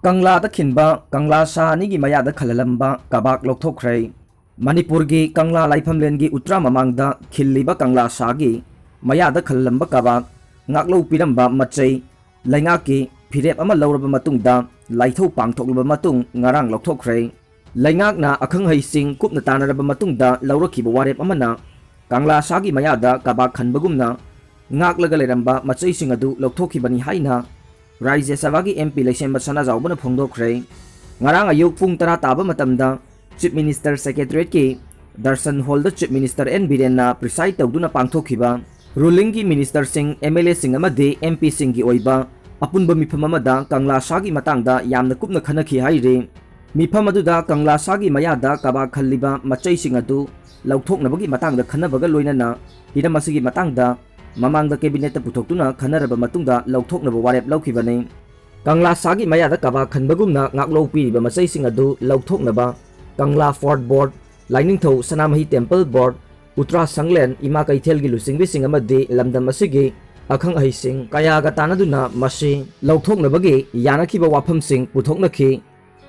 कंगला खिंबा कंगला सानी की मयाद खललंबा कबाक लौथोख्रे मणिपुर की कंगला लाइफमलेन की उत्तरा ममांग खिल्लीब कंगला सागी मयाद खललंबा Kabak ngaklo piramba machai lainga ki phirep ama lawraba matungda laithau pangthokluba matung ngarang lokthokre laingak na akhang hai sing kupna tanaraba matungda lawrakhiba warep amana kangla sagi mayada kabak khanbagumna ngaklaga leramba machai sing adu lokthokibani haina Rajya Sabha की MP election सना जाऊबन फोंदोख्रे ngarang ayuk pung tara taba matamda Chief Minister Secretariat की Darshan hall the Chief Minister N Biren na preside tawduna pangthokhiba ruling की Minister Singh MLA Singh amade MP Singh की ओइबा अपुनबा मिफम अमदा कंगला सागी मतंगदा यामना कुपना खनखि हाइरे मिफम अदुदा कंगला सागी मयादा कबा खल्लिबा मचै सिंह अदु लौथोकनबगी मतंगदा खनबगा लोइनना Hiram असगी मतंगदा ममांगदा cabinet पुथोक्तुना खनरबा मतुंगदा लौथोकनबा वारेप लौखिबने कंगला सागी मयादा कबा खनबगुमना ngaklo piriba मचै सिंह अदु लौथोकनबा Kangla fort board Lainingthou Sanamahi temple board Uttara Sanglen Ima Keithel की लुसिंगबी सिंह अमदे लमदम असिगी अखंग अहिसिंग कयागा तानदुना मसी लौथोकनबगी यानखिबा वाफमसिंग पुथोकनखि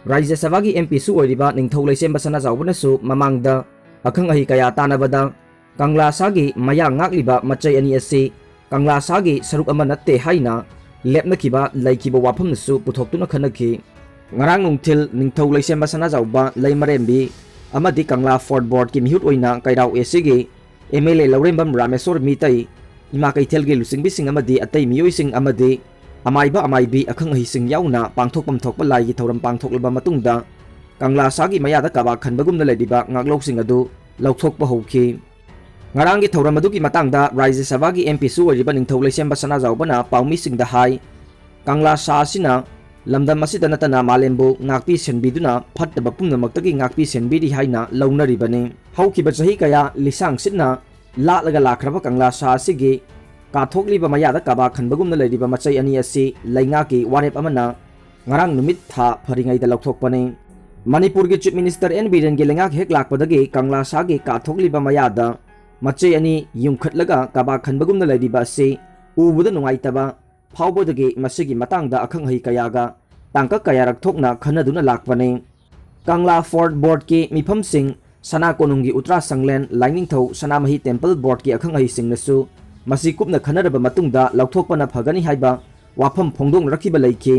राज्य सभा की MP सु ओइरिबा निंगथौ लैसेम सना जाउबनसु ममांगदा अखंग अहि कया तानबदा कंगला सागी मया ngakliba मचै अनि असि कंगला सागी सरुक अमा नत्ते हाइना लेपनखिबा लैखिबा वाफमनसु पुथोक्तुना खनखि ngarang nungthil ningthau लैसेम सना जाउबा लैमरेमबी अमदि कंगला फोर्ट बोर्ड की मिहुत ओइना कैराउ एसिगी MLA लौरेंबम रामेश्वर मितै इमा कैथेल के लुसिंगबी सिंह अमदि अतै मियोइ सिंह अमदि अमाइबा अमाइबी अखंग अहि सिंह याउना पांथोकपम थोकपा लाइगी थौरम पांथोकलबा मतुंगदा कंगला सागी मयादा कबा खनबगुमना लेदिबा ngakloksing adu लौथोकपा हौखि ngarang gi thौरम अदुगी मतंगदा राज्य सभा की MP सु ओइरिबा निंगथौ लैसेम सना जाउबना पाउमी सिंह दा हाई कंगला सासिना लमदम असिदा नतना मालेम्बु ngakpi senbiduna phattaba pumnamakta gi ngakpi senbidi haina launaribane haukiba chahi kaya lisang sitna लालगा लाख्रबा कंगला सासिगी काथोकलिबा मयादा कबा खनबगुमना लेरिबा मचै अनि असि लैंगा की वारेप अमना ngarang numit tha pharingaida लौथोकपने Manipur की चीफ मिनिस्टर N Biren की लैंगा हेक लाकपदगी कंगला सागी काथोकलिबा मयादा मचै अनि युमखटलगा कबा खनबगुमना लेरिबा असि उबुदा नुंगाइतबा फावबदगी मसिगी मतंगदा अखंग हई कयागा तांका कयारक थोकना खनदुना लाकपने कंगला फोर्ट बोर्ड की मिफम सिंह सना कोनुंगी उत्तरा संगलेन लाइनिंगथौ सनामही टेम्पल बोर्ड की अखंग हई सिंगनसु मसी कुपना खनरबा मतुंगदा लौथोकपना फगनी हाइबा वाफम फोंदोंग रखिबा लैखि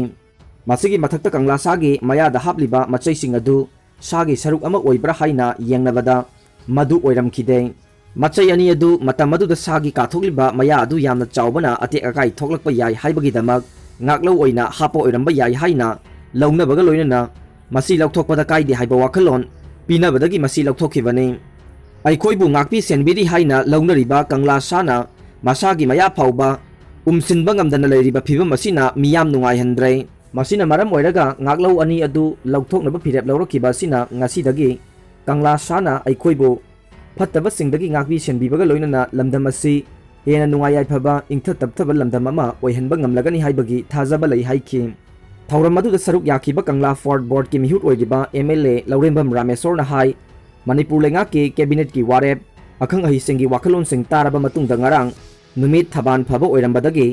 मसिगी मथक्ता कंगला सागी मयादा हापलिबा मचै सिंह अदु सागी सरुक अमा ओइब्रा हाइना येंगनबदा मदु ओइरमखिदे मचै अनि अदु मतम अदुदा सागी काथोकलिबा मया अदु यामना चावबना अते अकाई थोकलकपा याय हाइबगिदमक ngaklo oina hapo oiramba yai haina लौनबगा लोइनना मसी लौथोकपदा काइदे हाइबा वाखलोन पीनबदगी मसी लौथोखिबने अइखोइबु ngakpi senbiri haina लौनरिबा कंगला साना मसागी मया फावबा उमसिनबा ngamdana लेरिबा फिबम मसिना मियाम नुंगाइ हंद्रे मसिना मरम ओइरगा ngaklo ani adu लौथोकनबा फिरेप लौरखिबा सिना ngasidagi कंगला साना अइखोइबु फत्तबा सिंगदगी ngakpi senbibगा लोइनना लमदम मसी हेना नुंगाइ याइफबा इंथ तपथबा लमदम अमा ओइहनबा ngamlagani हाइबगी थाजबा लै हाइखि थौरम अदुदा सरुक याखिबा कंगला फोर्ट बोर्ड की मिहुत ओइरिबा MLA लौरेंबम रामेश्वर हाई मणिपुर लेंगा के कैबिनेट की वारेप अखंग अहि सिंगी वाखलोन सिंग तारबा मतुंगदा ngarang नुमित थबान फबा ओइरमबदगी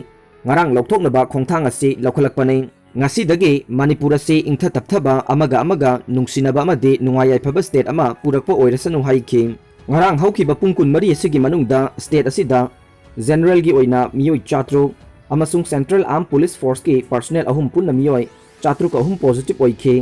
ngarang लौथोकनबा खोंथांग असि लौखलकपने ngasidagi मणिपुर असि इंथ तपथबा अमगा अमगा नुंगसिनबा अमदि नुंगाइ याइफबा स्टेट अमा पुरकपा ओइरसनु हाइखि ngarang हौखिबा पुंकुन मरि असि मनुंगदा स्टेट असिदा जनरल की ओइना मियोइ चात्रुक अमसुंग सेंट्रल आर्म पुलिस फोर्स की पर्सनल अहुम पुन मियोइ चात्रुक अहुम पॉजिटिव ओइखे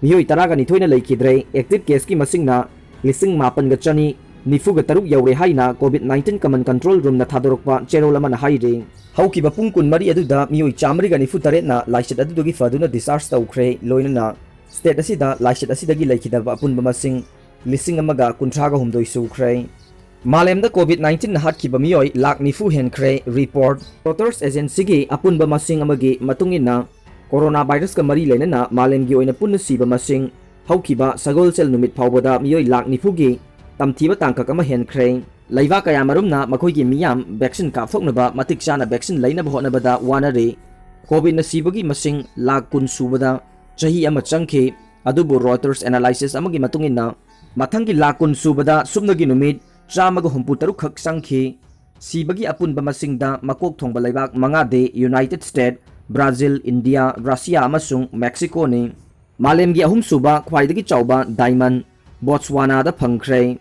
मियोइ तरागा निथोइना लैखिद्रे एक्टिव केस की मसिंगना लिसिंग मापन गचनी निफुगा तरुक you're हाइना covid common control room ना थादोरकपा चेरोल अमना हाइरे हौकिबा पुंग कुन मरि अदुदा मियोइ चामरिगा निफु तरेना लाइसेट अदुदगी फदुना डिस्चार्ज तौख्रे लोइनना स्टेट असिदा लाइसेट असिदगी लैखिदबा अपुनबा मसिंग लिसिंग अमगा कुंथ्रागा हुमदोइ सुख्रे मालेम कोविड-19 हाटखिबा मियोइ लाख निफु हेनख्रे रिपोर्ट रोटर्स एजेंसी की अपुनबा मसिंग अमगी मतुंगिना कोरोना वायरस का मरी लेना मालेम की ओइना पुन्न सीबा मसिंग हौखिबा सगोलसेल नुमित फावबदा मियोइ लाख निफुगी तमथीबा तांकक अमा हेनख्रे लैबा कया मरुमना मखोइगी मियाम वैक्सीन काफथोकनबा मतिक चाना वैक्सीन लैनबा होनबदा वानरे कोविड न सीबगी मसिंग लाख कुन सुबदा चही अमा चंखे अदुबु रोटर्स एनालिसिस अमगी मतुंगिना मथंगी लाख कुन सुबदा सुबनगी नुमित चामगा हुंपु तरुक खक संखि सीबगी अपुनबा मसिंगदा मकोक थोंबा लैबाक मंगादे united state Brazil, India, Russia amasung Mexico ni. Malemgi ahumsuba khwaidagi chawba diamond Botswana da phangkhre.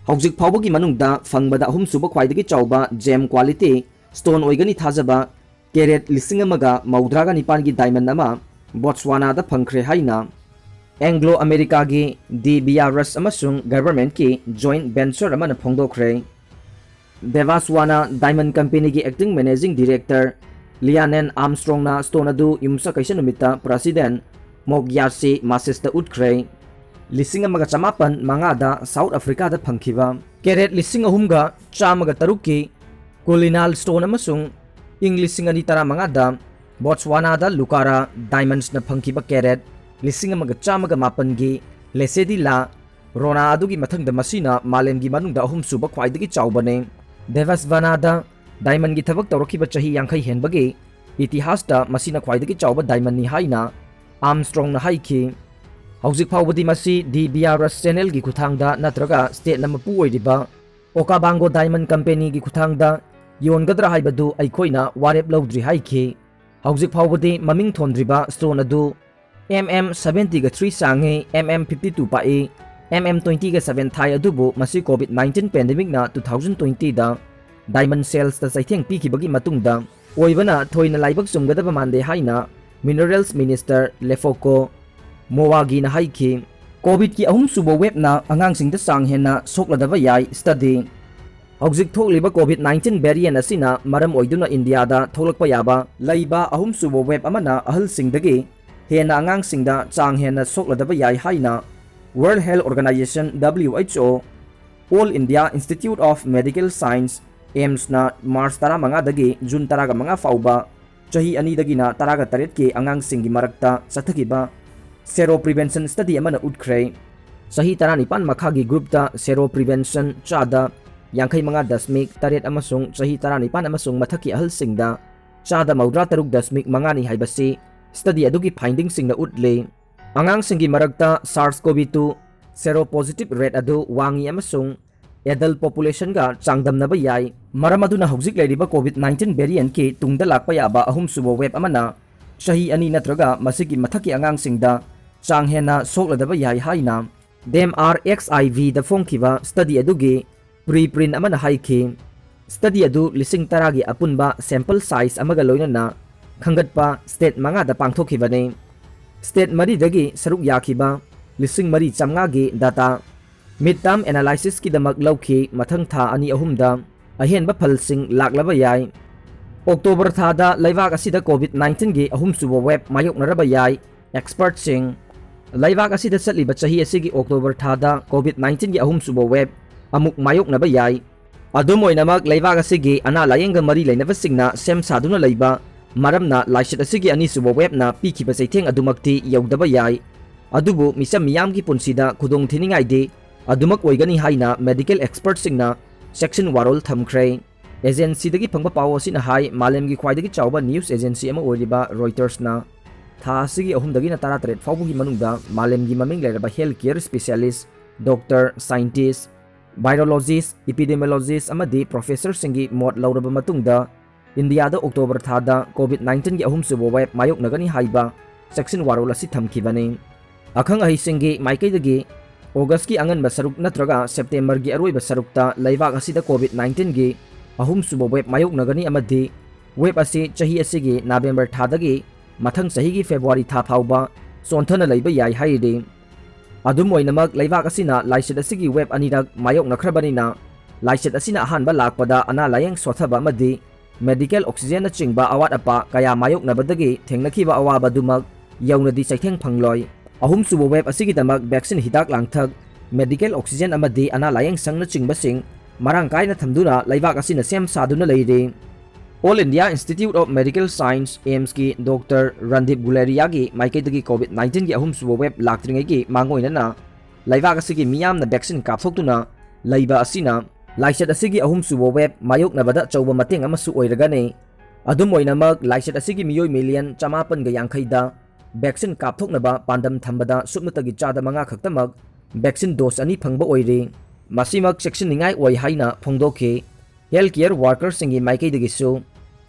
Hawjik phawbagi manungda fangbada ahumsuba khwaidagi chawba gem quality stone oigani thajaba carat lisingamaga maudraga nipan gi diamond ama Botswana da phangkhre haina. Anglo America gi DBRS amasung government ki joint venture amana phongdokhre. Devaswana Diamond Company ki acting managing director Lianen Armstrong na stone adu yumsa kaisa numita president Mogyasi Masista Utkre Lising amaga chamapan mangada South Africa da phangkhiba carat lising ahumga chamaga taruki Kulinal stone amasung ing lising ani tara mangada Botswana da Lukara diamonds na phangkhiba carat lising amaga chamaga mapan gi lesedi la Rona adu gi mathang da masina malem gi manung da ahum suba khwaidagi chawbane Devaswana da diamond gi thabak tawrakiba chahi yankhai henbagi itihas da masina khwaidagi chawba diamond ni haina Armstrong na haiki hawjik phawbadi masi DBRS channel gi khuthangda natraga state lamapu oiriba Okavango Diamond Company gi khuthangda yongadra haibadu aikhoina warep lawdri haiki hawjik phawbadi maming thondriba stone adu MM70 ga 3 sange MM52 pai MM20 ga 7 thai adubu masi COVID-19 pandemic na 2020 da diamond sales ta saitheng pikibagi matungda oibana thoina laibak sumgadaba mande haina Minerals Minister Lefoko Mowagi na haiki COVID ki ahum subo web na angang singda sang hena sokladaba yai study hawjik thokliba COVID-19 variant asina maram oiduna India da tholakpa yaba laiba ahum subo web amana ahal singdagi hena angang singda chang hena sokladaba yai haina World Health Organization WHO All India Institute of Medical Science AIMS na March tara manga dagi June tara ga mga fauba chahi ani dagi na tara ga taret ke angang singi marakta sathakiba sero prevention study amana utkre sahi tara nipan makhagi group ta sero prevention chada yangkhai manga dasmik taret amasung sahi tara nipan amasung mathaki ahal singda chada maudra taruk dasmik mangani haibasi study adugi finding singna utle angang singi marakta SARS-CoV-2 seropositive rate adu wangi amasung adult population ga changdamnaba yai maram aduna hawjik leiriba COVID-19 variant ki tungda lakpa yaba ahum subo web amana shahi ani natraga masigi mathaki angang singda chang hena sokladaba yai haina DMRXIV da phongkiba study adugi preprint amana haiki study adu lising taragi apunba sample size amaga loinana khangatpa state manga da pangthokibane state mari dagi saruk yakiba lising mari chamnga gi data midterm analysis ki damak lauki mathang tha ani ahumda ahenba phalsing laklaba yai October tha da laibak asida COVID-19 gi ahum subo web mayok naraba yai expert sing laibak asida satliba chahi asigi October tha da COVID-19 gi ahum subo web amuk mayok naba yai adum oinamak laibak asigi ana layengga mari lainaba singna sem saduna laiba maramna laishit asigi ani subo web na pikhiba saitheng adumakti yaudaba yai adubu misam miyam gi punsida khudong thiningai de adumak oigani haina medical expert singna section warol thamkhre agency dagi phangba pawo sina hai malem gi khwaidagi chawba news agency ama oiriba Reuters na tha sigi ahum dagi na tara tret fawbu gi manungda malem gi maming leraba healthcare specialist doctor scientist virologist epidemiologist amadi professor singi mot lauraba matungda India da October tha da COVID-19 gi ahum subo web mayok nagani haiba section warol asi thamkhibane akhang ahi singi maikai dagi August ki angan basaruk natraga September gi aroi basarukta laibak asida COVID-19 gi ahum subo web mayok nagani amadi web asi chahi asigi November thadagi mathang sahi gi February tha phauba sonthana laiba yai haide adum oinamak laibak asina laishet asigi web anirak mayok nakhrabanina laishet asina ahanba lakpada ana layeng sothaba amadi medical oxygen na chingba awat apa kaya mayok nabadagi thengnakhiba awaba dumak yaunadi saitheng phangloi ahum subo web asigi damak vaccine hidak langthak medical oxygen amadi ana layeng sangna chingbasing marang kaina thamduna laibak asina sem saduna leire All India Institute of Medical Science AIMS ki Dr. Randip Guleria gi maikaidagi COVID-19 gi ahum subo web laktringai gi mangoina na laibak asigi miyam na vaccine kapthokduna laiba asina laishet asigi ahum subo web mayok nabada chawba mateng amasu oiragane adum oinamak laishet asigi miyoi million chamapan ga yangkhai da vaccine kapthoknaba pandam thambada supnatagi chada manga khaktamak vaccine dose ani phangba oire masimak section ningai oi haina phongdokhe healthcare workers singi maikai dagi su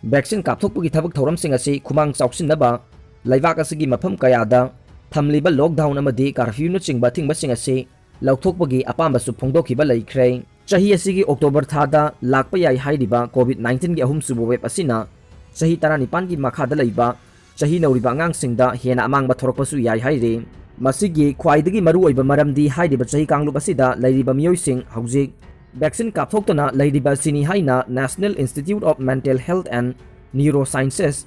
vaccine kapthokpagi thabak thoramsing asi khumang chawsinaba laibak asigi mafam kayada thamliba lockdown amadi curfew na chingba thingbasing asi lauthokpagi apambasu phongdokhiba leikhre chahi asigi october thada lakpa yai hairiba covid 19 gi ahum subo web asina chahi 19 gi makhada leiba chahi nauriba angangsingda hena amangba thorokpasu yai haire masigi khwaidagi maru oiba maramdi hairiba chahi kanglup asida leiriba miyoising haujik vaccine kapthoktana leiriba sini haina National Institute of Mental Health and Neurosciences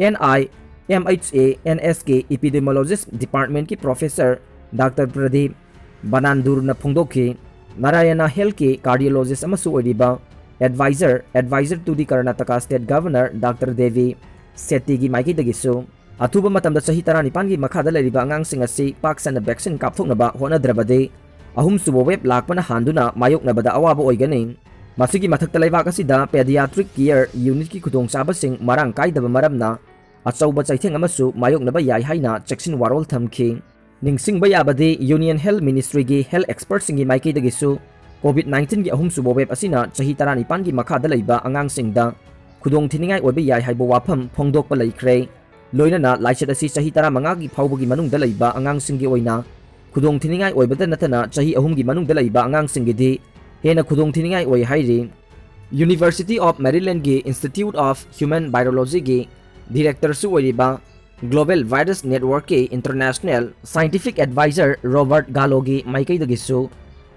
NIMHA-NSK Epidemiologist Department ki Professor Dr. Pradeep Banandur na phongdokhi Narayana Health ki cardiologist amasu oiriba advisor to the Karnataka State Governor Dr. Devi Sethi gi maiki dagisu atuba matamda chahi 19 gi makhada leiriba angangsing asi paksana vaccine kapthoknaba honadrabade ahum subo web lakpana handuna mayoknabada awaba oigani masigi mathakta leibak asida pediatric care unit ki khudong chabasing marang kaidaba maramna achauba chaitheng amasu mayoknaba yai haina cheksin warol thamki ningsingba yabade Union Health Ministry gi health experts singi maiki dagisu covid 19 gi ahum subo web asina chahi 19 gi makhada leiba angangsingda khudong thiningai oiba yai haibo wafam phongdokpa leikhre loinana laichet asi chahi 15 gi phawbagi manungda leiba angangsinggi oina khudong thiningai oibada natana chahi ahum gi manungda leiba angangsinggi di hena khudong thiningai oi hairi University of Maryland gi Institute of Human Virology gi director su oiriba Global Virus Network ki International Scientific Advisor Robert Gallo gi maikai dagisu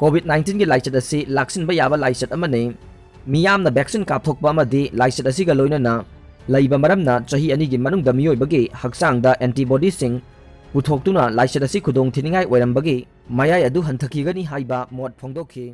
covid 19 gi laichet asi laksinba yaba laichet amane miyamna vaccine kapthokpa amadi laichet asi ga loinana laiba maramna chahi ani gi manungda miyoibagi haksangda antibody sing puthoktunna laichet asi khudong thiningai oirambagi mayai adu hanthakigani haiba mot phongdokhi